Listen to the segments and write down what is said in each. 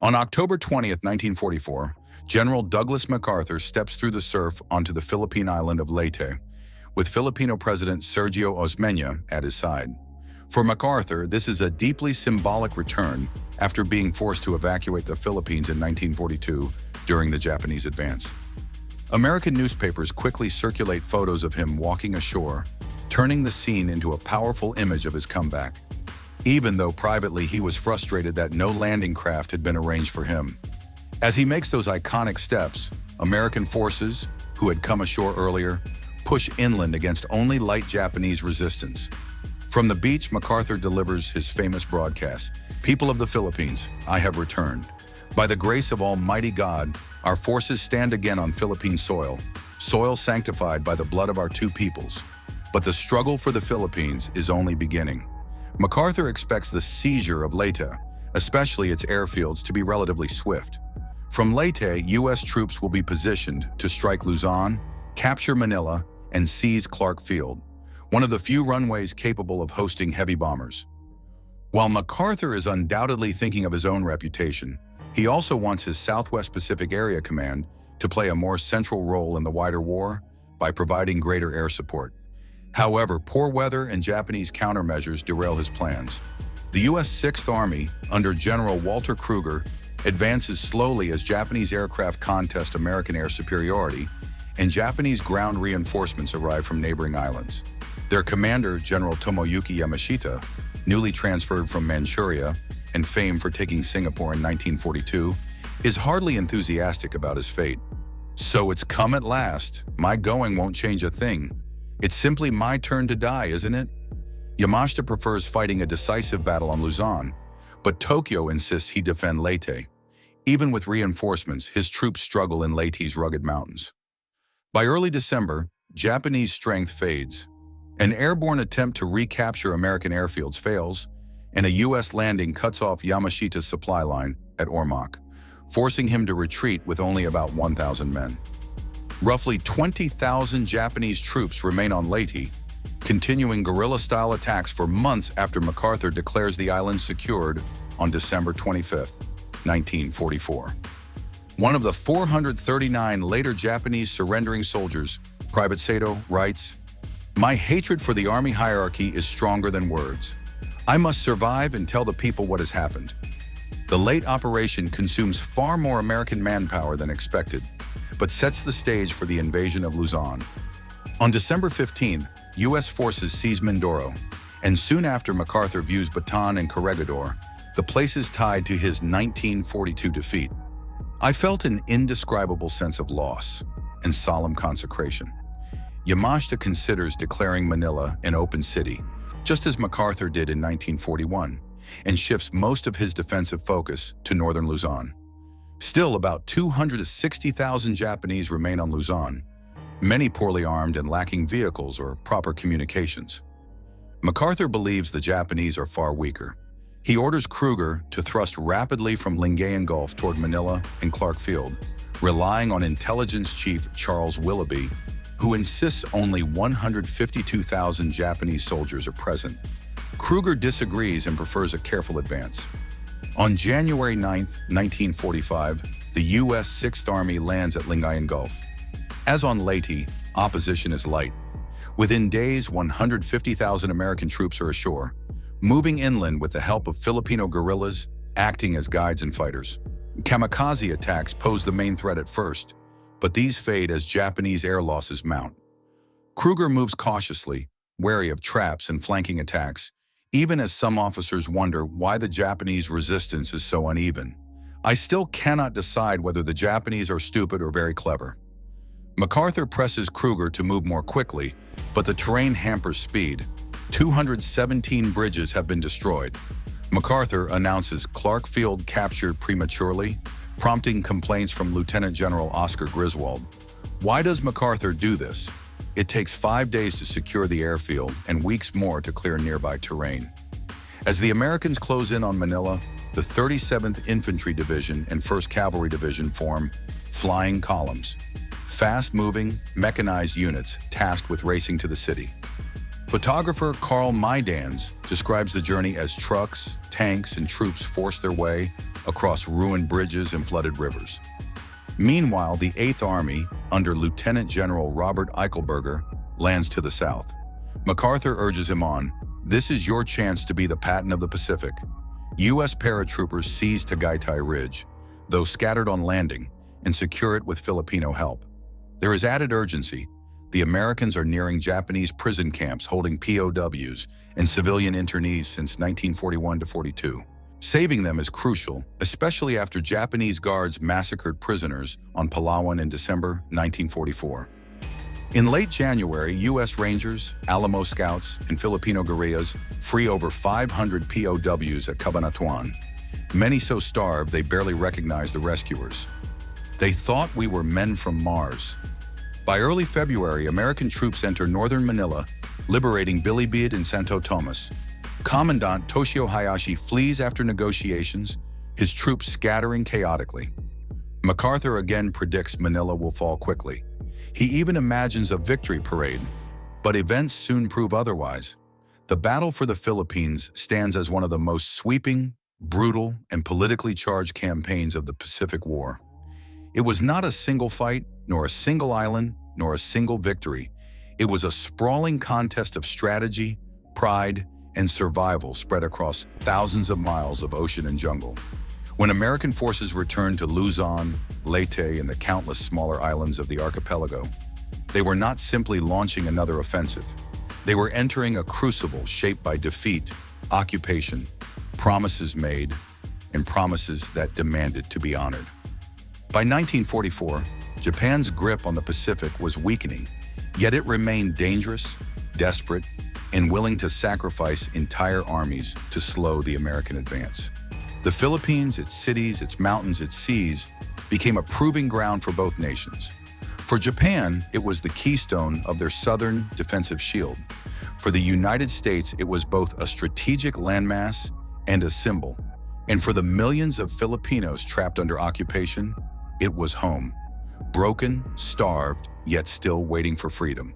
On October 20th, 1944, General Douglas MacArthur steps through the surf onto the Philippine island of Leyte, with Filipino President Sergio Osmeña at his side. For MacArthur, this is a deeply symbolic return after being forced to evacuate the Philippines in 1942 during the Japanese advance. American newspapers quickly circulate photos of him walking ashore, turning the scene into a powerful image of his comeback, even though privately he was frustrated that no landing craft had been arranged for him. As he makes those iconic steps, American forces, who had come ashore earlier, push inland against only light Japanese resistance. From the beach, MacArthur delivers his famous broadcast, "People of the Philippines, I have returned. By the grace of Almighty God, our forces stand again on Philippine soil, soil sanctified by the blood of our two peoples. But the struggle for the Philippines is only beginning." MacArthur expects the seizure of Leyte, especially its airfields, to be relatively swift. From Leyte, U.S. troops will be positioned to strike Luzon, capture Manila, and seize Clark Field, one of the few runways capable of hosting heavy bombers. While MacArthur is undoubtedly thinking of his own reputation, he also wants his Southwest Pacific Area Command to play a more central role in the wider war by providing greater air support. However, poor weather and Japanese countermeasures derail his plans. The U.S. Sixth Army, under General Walter Kruger, advances slowly as Japanese aircraft contest American air superiority, and Japanese ground reinforcements arrive from neighboring islands. Their commander, General Tomoyuki Yamashita, newly transferred from Manchuria and famed for taking Singapore in 1942, is hardly enthusiastic about his fate. "So it's come at last. My going won't change a thing. It's simply my turn to die, isn't it?" Yamashita prefers fighting a decisive battle on Luzon, but Tokyo insists he defend Leyte. Even with reinforcements, his troops struggle in Leyte's rugged mountains. By early December, Japanese strength fades. An airborne attempt to recapture American airfields fails, and a U.S. landing cuts off Yamashita's supply line at Ormoc, forcing him to retreat with only about 1,000 men. Roughly 20,000 Japanese troops remain on Leyte, continuing guerrilla-style attacks for months after MacArthur declares the island secured on December 25, 1944. One of the 439 later Japanese surrendering soldiers, Private Sato, writes, "My hatred for the army hierarchy is stronger than words. I must survive and tell the people what has happened." The late operation consumes far more American manpower than expected, but sets the stage for the invasion of Luzon. On December 15th, U.S. forces seize Mindoro, and soon after MacArthur views Bataan and Corregidor, the places tied to his 1942 defeat. "I felt an indescribable sense of loss and solemn consecration." Yamashita considers declaring Manila an open city, just as MacArthur did in 1941, and shifts most of his defensive focus to northern Luzon. Still, about 260,000 Japanese remain on Luzon, many poorly armed and lacking vehicles or proper communications. MacArthur believes the Japanese are far weaker. He orders Kruger to thrust rapidly from Lingayen Gulf toward Manila and Clark Field, relying on intelligence chief Charles Willoughby, who insists only 152,000 Japanese soldiers are present. Kruger disagrees and prefers a careful advance. On January 9, 1945, the U.S. Sixth Army lands at Lingayen Gulf. As on Leyte, opposition is light. Within days, 150,000 American troops are ashore, moving inland with the help of Filipino guerrillas acting as guides and fighters. Kamikaze attacks pose the main threat at first, but these fade as Japanese air losses mount. Kruger moves cautiously, wary of traps and flanking attacks, even as some officers wonder why the Japanese resistance is so uneven. "I still cannot decide whether the Japanese are stupid or very clever." MacArthur presses Kruger to move more quickly, but the terrain hampers speed. 217 bridges have been destroyed. MacArthur announces Clark Field captured prematurely, prompting complaints from Lieutenant General Oscar Griswold. Why does MacArthur do this? It takes 5 days to secure the airfield and weeks more to clear nearby terrain. As the Americans close in on Manila, the 37th Infantry Division and 1st Cavalry Division form flying columns, fast-moving, mechanized units tasked with racing to the city. Photographer Carl Maidans describes the journey as trucks, tanks, and troops force their way across ruined bridges and flooded rivers. Meanwhile, the 8th Army, under Lieutenant General Robert Eichelberger, lands to the south. MacArthur urges him on, "This is your chance to be the Patton of the Pacific." U.S. paratroopers seize Tagaytay Ridge, though scattered on landing, and secure it with Filipino help. There is added urgency. The Americans are nearing Japanese prison camps holding POWs and civilian internees since 1941-42. Saving them is crucial, especially after Japanese guards massacred prisoners on Palawan in December 1944. In late January, U.S. Rangers, Alamo Scouts, and Filipino guerrillas free over 500 POWs at Cabanatuan. Many so starved they barely recognized the rescuers. They thought we were men from Mars. By early February, American troops enter northern Manila, liberating Bilibid and Santo Tomas. Commandant Toshio Hayashi flees after negotiations, his troops scattering chaotically. MacArthur again predicts Manila will fall quickly. He even imagines a victory parade, but events soon prove otherwise. The battle for the Philippines stands as one of the most sweeping, brutal, and politically charged campaigns of the Pacific War. It was not a single fight, nor a single island, nor a single victory. It was a sprawling contest of strategy, pride, and survival spread across thousands of miles of ocean and jungle. When American forces returned to Luzon, Leyte, and the countless smaller islands of the archipelago, they were not simply launching another offensive. They were entering a crucible shaped by defeat, occupation, promises made, and promises that demanded to be honored. By 1944, Japan's grip on the Pacific was weakening, yet it remained dangerous, desperate, and willing to sacrifice entire armies to slow the American advance. The Philippines, its cities, its mountains, its seas, became a proving ground for both nations. For Japan, it was the keystone of their southern defensive shield. For the United States, it was both a strategic landmass and a symbol. And for the millions of Filipinos trapped under occupation, it was home. Broken, starved, yet still waiting for freedom.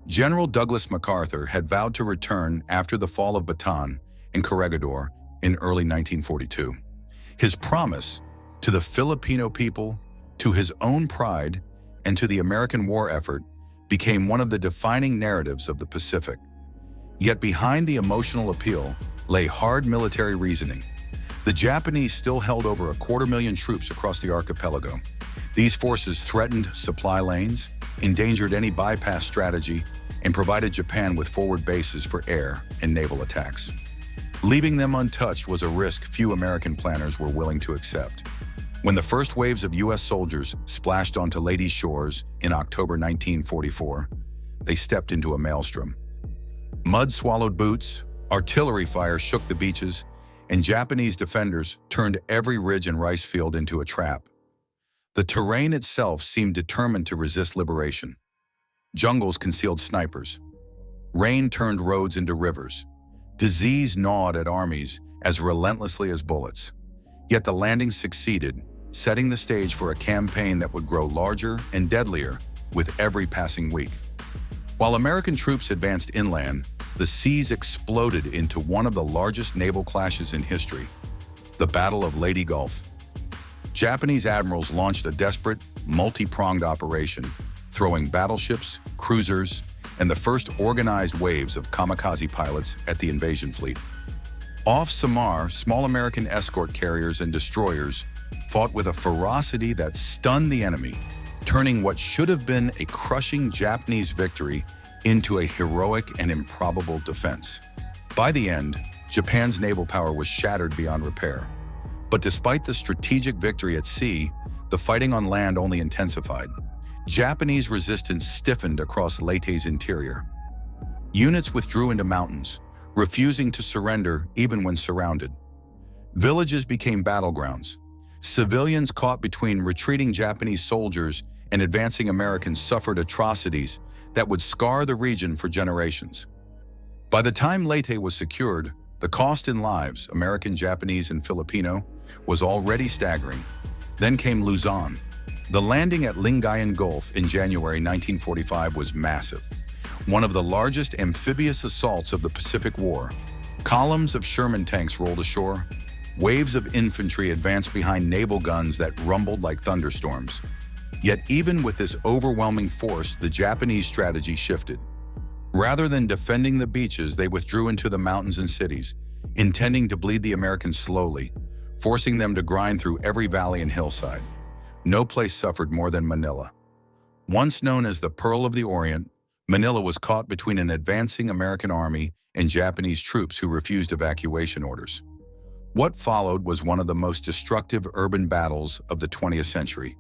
General Douglas MacArthur had vowed to return after the fall of Bataan and Corregidor in early 1942. His promise to the Filipino people, to his own pride, and to the American war effort became one of the defining narratives of the Pacific. Yet behind the emotional appeal lay hard military reasoning. The Japanese still held over 250,000 troops across the archipelago. These forces threatened supply lanes, endangered any bypass strategy, and provided Japan with forward bases for air and naval attacks. Leaving them untouched was a risk few American planners were willing to accept. When the first waves of U.S. soldiers splashed onto Leyte's shores in October 1944, they stepped into a maelstrom. Mud swallowed boots, artillery fire shook the beaches, and Japanese defenders turned every ridge and rice field into a trap. The terrain itself seemed determined to resist liberation. Jungles concealed snipers. Rain turned roads into rivers. Disease gnawed at armies as relentlessly as bullets. Yet the landing succeeded, setting the stage for a campaign that would grow larger and deadlier with every passing week. While American troops advanced inland, the seas exploded into one of the largest naval clashes in history, the Battle of Leyte Gulf. Japanese admirals launched a desperate, multi-pronged operation, throwing battleships, cruisers, and the first organized waves of kamikaze pilots at the invasion fleet. Off Samar, small American escort carriers and destroyers fought with a ferocity that stunned the enemy, turning what should have been a crushing Japanese victory into a heroic and improbable defense. By the end, Japan's naval power was shattered beyond repair. But despite the strategic victory at sea, the fighting on land only intensified. Japanese resistance stiffened across Leyte's interior. Units withdrew into mountains, refusing to surrender even when surrounded. Villages became battlegrounds. Civilians caught between retreating Japanese soldiers and advancing Americans suffered atrocities that would scar the region for generations. By the time Leyte was secured, the cost in lives, American, Japanese, and Filipino, was already staggering. Then came Luzon. The landing at Lingayen Gulf in January 1945 was massive, one of the largest amphibious assaults of the Pacific War. Columns of Sherman tanks rolled ashore, Waves of infantry advanced behind naval guns that rumbled like thunderstorms. Yet even with this overwhelming force, the Japanese strategy shifted. Rather than defending the beaches, they withdrew into the mountains and cities, intending to bleed the Americans slowly, forcing them to grind through every valley and hillside. No place suffered more than Manila. Once known as the Pearl of the Orient, Manila was caught between an advancing American army and Japanese troops who refused evacuation orders. What followed was one of the most destructive urban battles of the 20th century.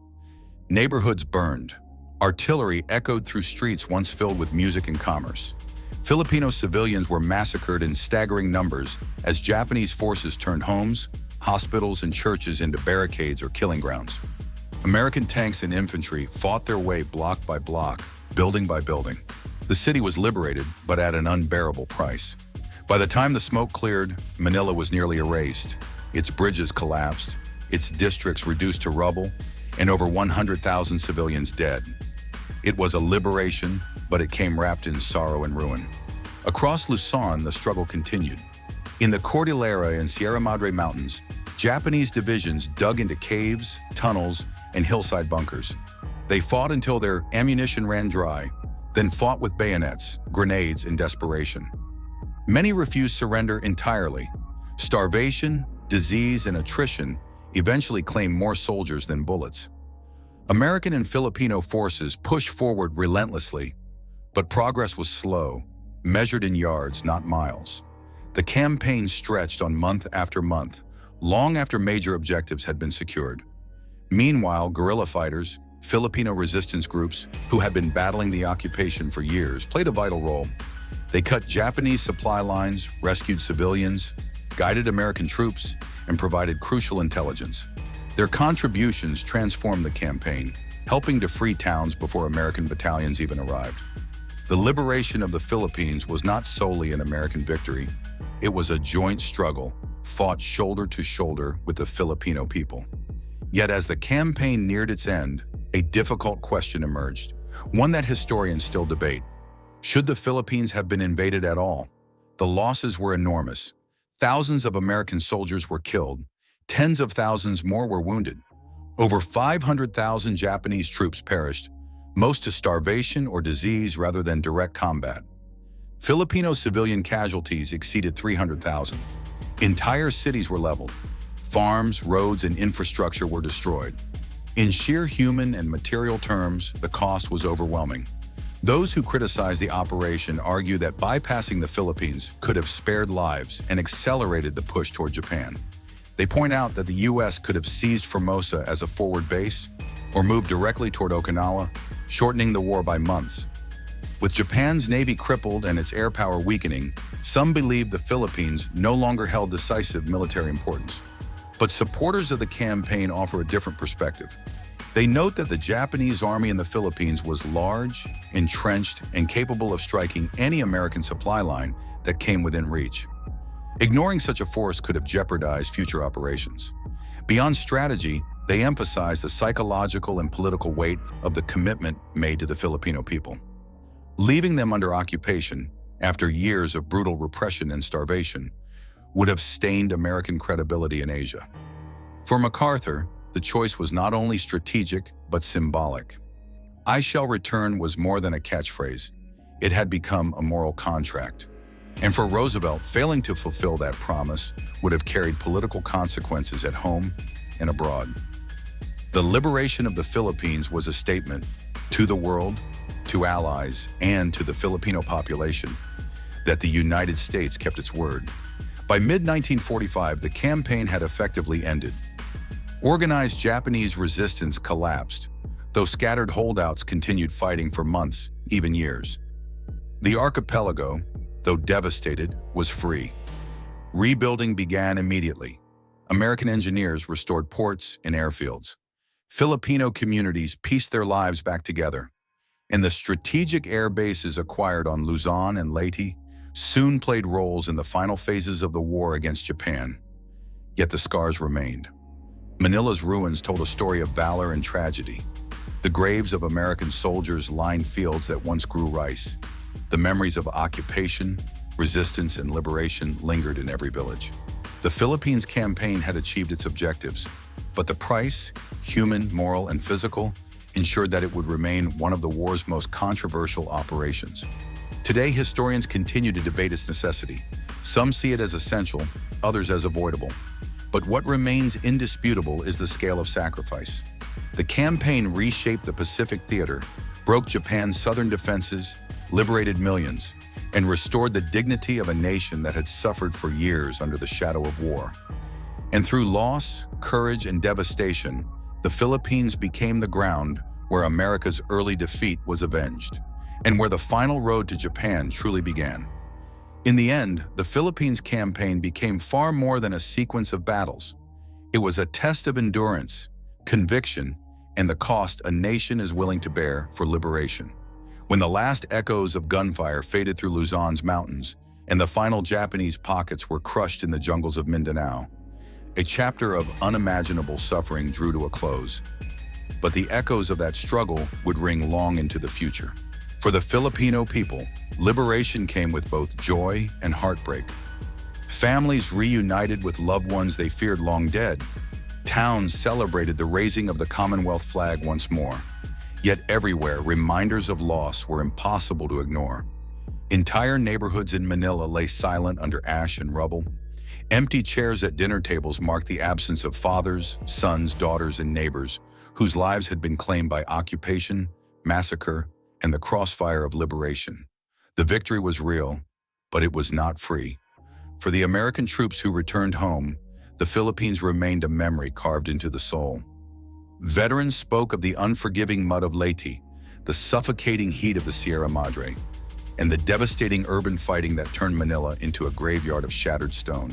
Neighborhoods burned. Artillery echoed through streets once filled with music and commerce. Filipino civilians were massacred in staggering numbers as Japanese forces turned homes, hospitals, and churches into barricades or killing grounds. American tanks and infantry fought their way block by block, building by building. The city was liberated, but at an unbearable price. By the time the smoke cleared, Manila was nearly erased. Its bridges collapsed, its districts reduced to rubble, and over 100,000 civilians dead. It was a liberation, but it came wrapped in sorrow and ruin. Across Luzon, the struggle continued. In the Cordillera and Sierra Madre Mountains, Japanese divisions dug into caves, tunnels, and hillside bunkers. They fought until their ammunition ran dry, then fought with bayonets, grenades, and desperation. Many refused surrender entirely. Starvation, disease, and attrition eventually claimed more soldiers than bullets. American and Filipino forces pushed forward relentlessly, but progress was slow, measured in yards, not miles. The campaign stretched on month after month, long after major objectives had been secured. Meanwhile, guerrilla fighters, Filipino resistance groups who had been battling the occupation for years, played a vital role. They cut Japanese supply lines, rescued civilians, guided American troops, and provided crucial intelligence. Their contributions transformed the campaign, helping to free towns before American battalions even arrived. The liberation of the Philippines was not solely an American victory. It was a joint struggle, fought shoulder to shoulder with the Filipino people. Yet as the campaign neared its end, a difficult question emerged, one that historians still debate. Should the Philippines have been invaded at all? The losses were enormous. Thousands of American soldiers were killed. Tens of thousands more were wounded. Over 500,000 Japanese troops perished, most to starvation or disease rather than direct combat. Filipino civilian casualties exceeded 300,000. Entire cities were leveled. Farms, roads, and infrastructure were destroyed. In sheer human and material terms, the cost was overwhelming. Those who criticize the operation argue that bypassing the Philippines could have spared lives and accelerated the push toward Japan. They point out that the U.S. could have seized Formosa as a forward base or moved directly toward Okinawa, shortening the war by months. With Japan's navy crippled and its air power weakening, some believe the Philippines no longer held decisive military importance. But supporters of the campaign offer a different perspective. They note that the Japanese army in the Philippines was large, entrenched, and capable of striking any American supply line that came within reach. Ignoring such a force could have jeopardized future operations. Beyond strategy, they emphasize the psychological and political weight of the commitment made to the Filipino people. Leaving them under occupation, after years of brutal repression and starvation, would have stained American credibility in Asia. For MacArthur, the choice was not only strategic, but symbolic. "I shall return" was more than a catchphrase. It had become a moral contract. And for Roosevelt, failing to fulfill that promise would have carried political consequences at home and abroad. The liberation of the Philippines was a statement to the world, to allies, and to the Filipino population that the United States kept its word. By mid-1945, the campaign had effectively ended. Organized Japanese resistance collapsed, though scattered holdouts continued fighting for months, even years. The archipelago, though devastated, was free. Rebuilding began immediately. American engineers restored ports and airfields. Filipino communities pieced their lives back together. And the strategic air bases acquired on Luzon and Leyte soon played roles in the final phases of the war against Japan. Yet the scars remained. Manila's ruins told a story of valor and tragedy. The graves of American soldiers lined fields that once grew rice. The memories of occupation, resistance, and liberation lingered in every village. The Philippines campaign had achieved its objectives, but the price, human, moral, and physical, ensured that it would remain one of the war's most controversial operations. Today, historians continue to debate its necessity. Some see it as essential, others as avoidable. But what remains indisputable is the scale of sacrifice. The campaign reshaped the Pacific theater, broke Japan's southern defenses, liberated millions, and restored the dignity of a nation that had suffered for years under the shadow of war. And through loss, courage, and devastation, the Philippines became the ground where America's early defeat was avenged, and where the final road to Japan truly began. In the end, the Philippines campaign became far more than a sequence of battles. It was a test of endurance, conviction, and the cost a nation is willing to bear for liberation. When the last echoes of gunfire faded through Luzon's mountains and the final Japanese pockets were crushed in the jungles of Mindanao, a chapter of unimaginable suffering drew to a close. But the echoes of that struggle would ring long into the future. For the Filipino people, liberation came with both joy and heartbreak. Families reunited with loved ones they feared long dead. Towns celebrated the raising of the Commonwealth flag once more. Yet everywhere, reminders of loss were impossible to ignore. Entire neighborhoods in Manila lay silent under ash and rubble. Empty chairs at dinner tables marked the absence of fathers, sons, daughters, and neighbors whose lives had been claimed by occupation, massacre, and the crossfire of liberation. The victory was real, but it was not free. For the American troops who returned home, the Philippines remained a memory carved into the soul. Veterans spoke of the unforgiving mud of Leyte, the suffocating heat of the Sierra Madre, and the devastating urban fighting that turned Manila into a graveyard of shattered stone.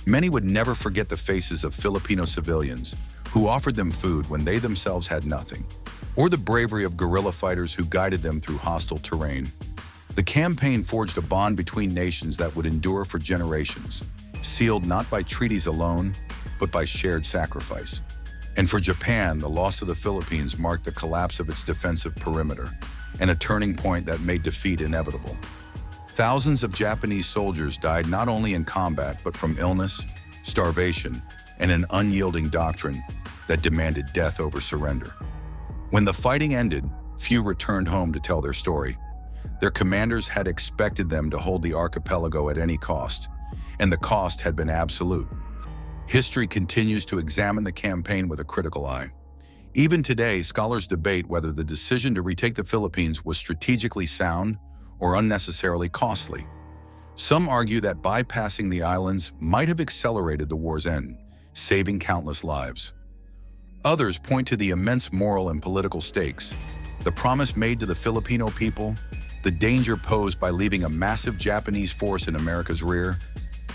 Many would never forget the faces of Filipino civilians who offered them food when they themselves had nothing, or the bravery of guerrilla fighters who guided them through hostile terrain. The campaign forged a bond between nations that would endure for generations, sealed not by treaties alone, but by shared sacrifice. And for Japan, the loss of the Philippines marked the collapse of its defensive perimeter, and a turning point that made defeat inevitable. Thousands of Japanese soldiers died not only in combat, but from illness, starvation, and an unyielding doctrine that demanded death over surrender. When the fighting ended, few returned home to tell their story. Their commanders had expected them to hold the archipelago at any cost, and the cost had been absolute. History continues to examine the campaign with a critical eye. Even today, scholars debate whether the decision to retake the Philippines was strategically sound or unnecessarily costly. Some argue that bypassing the islands might have accelerated the war's end, saving countless lives. Others point to the immense moral and political stakes, the promise made to the Filipino people, the danger posed by leaving a massive Japanese force in America's rear,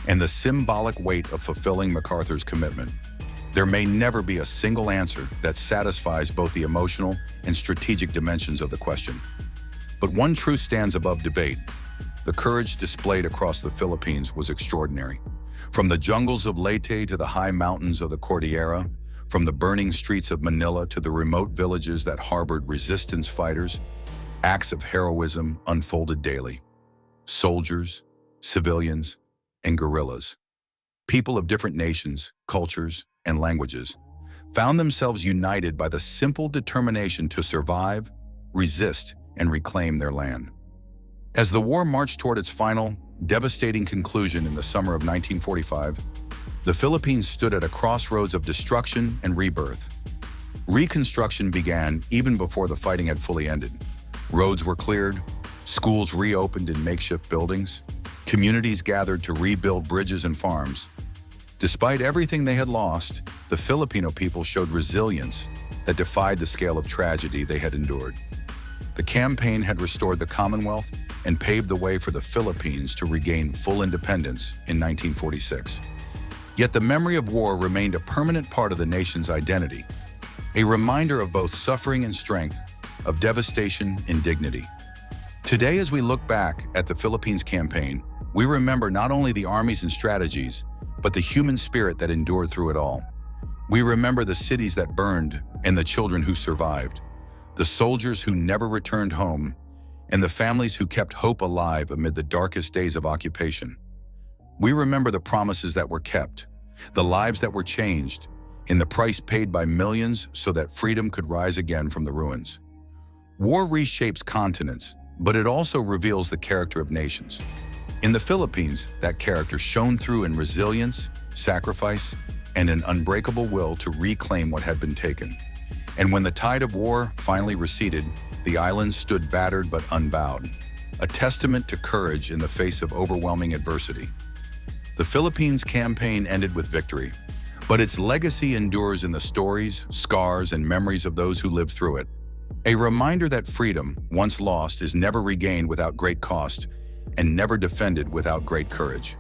and the symbolic weight of fulfilling MacArthur's commitment. There may never be a single answer that satisfies both the emotional and strategic dimensions of the question. But one truth stands above debate. The courage displayed across the Philippines was extraordinary. From the jungles of Leyte to the high mountains of the Cordillera, from the burning streets of Manila to the remote villages that harbored resistance fighters, acts of heroism unfolded daily. Soldiers, civilians, and guerrillas, people of different nations, cultures, and languages, found themselves united by the simple determination to survive, resist, and reclaim their land. As the war marched toward its final, devastating conclusion in the summer of 1945, the Philippines stood at a crossroads of destruction and rebirth. Reconstruction began even before the fighting had fully ended. Roads were cleared, schools reopened in makeshift buildings, communities gathered to rebuild bridges and farms. Despite everything they had lost, the Filipino people showed resilience that defied the scale of tragedy they had endured. The campaign had restored the Commonwealth and paved the way for the Philippines to regain full independence in 1946. Yet the memory of war remained a permanent part of the nation's identity, a reminder of both suffering and strength, of devastation and dignity. Today, as we look back at the Philippines campaign, we remember not only the armies and strategies, but the human spirit that endured through it all. We remember the cities that burned and the children who survived, the soldiers who never returned home, and the families who kept hope alive amid the darkest days of occupation. We remember the promises that were kept, the lives that were changed, and the price paid by millions so that freedom could rise again from the ruins. War reshapes continents, but it also reveals the character of nations. In the Philippines, that character shone through in resilience, sacrifice, and an unbreakable will to reclaim what had been taken. And when the tide of war finally receded, the island stood battered but unbowed, a testament to courage in the face of overwhelming adversity. The Philippines campaign ended with victory, but its legacy endures in the stories, scars, and memories of those who lived through it. A reminder that freedom, once lost, is never regained without great cost and never defended without great courage.